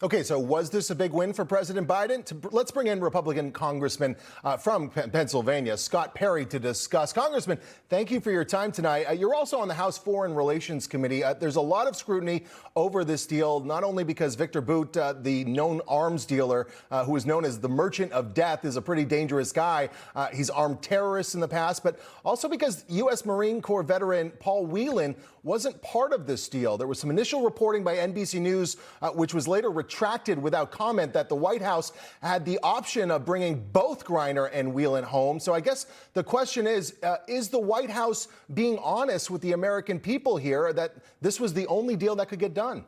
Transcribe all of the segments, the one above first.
Okay, so was this a big win for President Biden? Let's bring in Republican Congressman from Pennsylvania, Scott Perry, to discuss. Congressman, thank you for your time tonight. You're also on the House Foreign Relations Committee. There's a lot of scrutiny over this deal, not only because Victor Bout, the known arms dealer, who is known as the Merchant of Death, is a pretty dangerous guy. He's armed terrorists in the past, but also because U.S. Marine Corps veteran Paul Whelan wasn't part of this deal. There was some initial reporting by NBC News, which was later retracted without comment, that the White House had the option of bringing both Griner and Whelan home. So I guess the question is the White House being honest with the American people here that this was the only deal that could get done?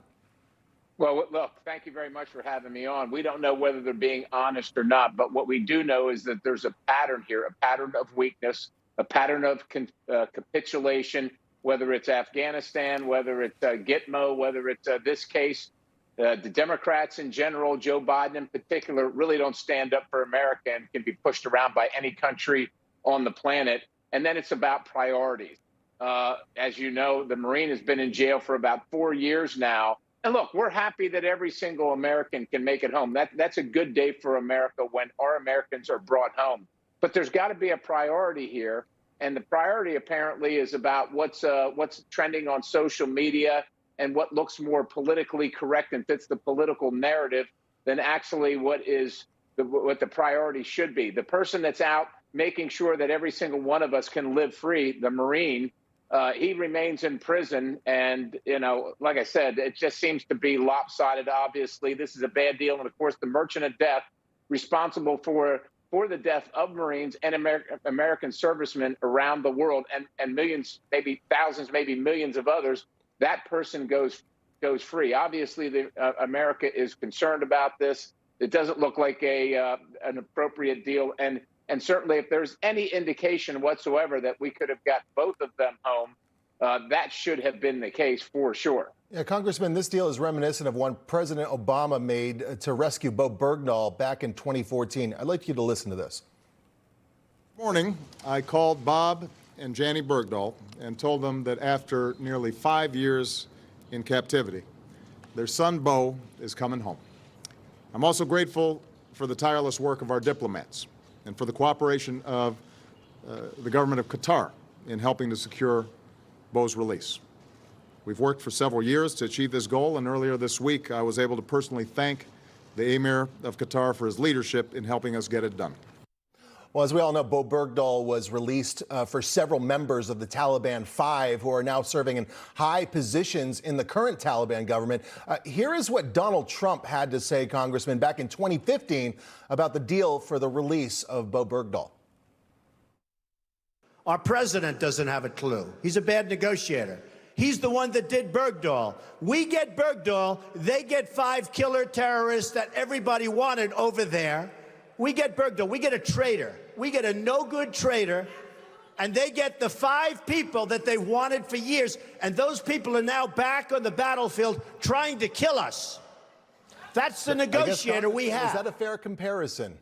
Well, look, thank you very much for having me on. We don't know whether they're being honest or not, but what we do know is that there's a pattern here, a pattern of weakness, a pattern of capitulation, whether it's Afghanistan, whether it's Gitmo, whether it's this case. The Democrats in general, Joe Biden in particular, really don't stand up for America and can be pushed around by any country on the planet. And then it's about priorities. As you know, the Marine has been in jail for about 4 years now. And look, we're happy that every single American can make it home. That's a good day for America when our Americans are brought home. But there's got to be a priority here. And the priority apparently is about what's trending on social media and what looks more politically correct and fits the political narrative than actually what the priority should be. The person that's out making sure that every single one of us can live free, the Marine, he remains in prison. And, you know, like I said, it just seems to be lopsided. Obviously, this is a bad deal. And of course, the Merchant of Death, responsible for the death of Marines and American servicemen around the world, and millions, maybe thousands, maybe millions of others, that person goes free. Obviously, America is concerned about this. It doesn't look like an appropriate deal. And certainly, if there's any indication whatsoever that we could have got both of them home, that should have been the case for sure. Yeah, Congressman, this deal is reminiscent of one President Obama made to rescue Bo Bergdahl back in 2014. I'd like you to listen to this. This morning, I called Bob and Jannie Bergdahl and told them that after nearly 5 years in captivity, their son Bo is coming home. I'm also grateful for the tireless work of our diplomats and for the cooperation of the government of Qatar in helping to secure Bo's release. We've worked for several years to achieve this goal, and earlier this week I was able to personally thank the Emir of Qatar for his leadership in helping us get it done. Well, as we all know, Bo Bergdahl was released for several members of the Taliban 5 who are now serving in high positions in the current Taliban government. Here is what Donald Trump had to say, Congressman, back in 2015 about the deal for the release of Bo Bergdahl. Our president doesn't have a clue. He's a bad negotiator. He's the one that did Bergdahl. We get Bergdahl, they get 5 killer terrorists that everybody wanted over there. We get Bergdahl, we get a traitor. We get a no-good traitor, and they get the 5 people that they wanted for years, and those people are now back on the battlefield trying to kill us. That's the negotiator we have. Is that a fair comparison?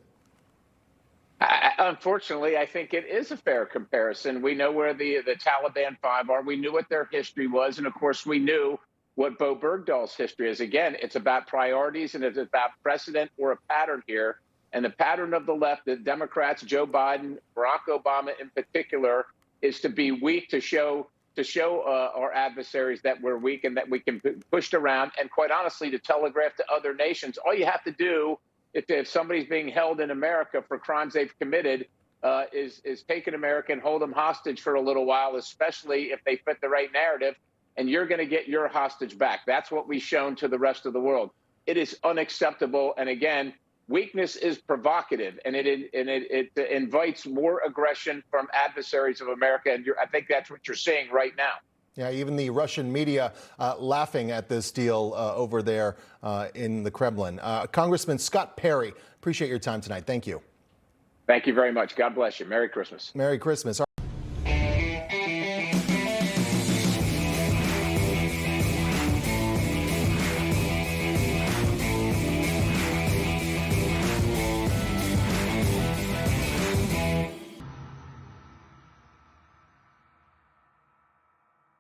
Unfortunately, I think it is a fair comparison. We know where the Taliban 5 are. We knew what their history was. And of course, we knew what Bo Bergdahl's history is. Again, it's about priorities and it's about precedent or a pattern here. And the pattern of the left, the Democrats, Joe Biden, Barack Obama in particular, is to be weak, to show our adversaries that we're weak and that we can be pushed around. And quite honestly, to telegraph to other nations, all you have to do if somebody's being held in America for crimes they've committed, is take an American, hold them hostage for a little while, especially if they fit the right narrative, and you're going to get your hostage back. That's what we've shown to the rest of the world. It is unacceptable. And again, weakness is provocative, and it invites more aggression from adversaries of America. And I think that's what you're seeing right now. Yeah, even the Russian media laughing at this deal over there in the Kremlin. Congressman Scott Perry, appreciate your time tonight. Thank you. Thank you very much. God bless you. Merry Christmas. Merry Christmas.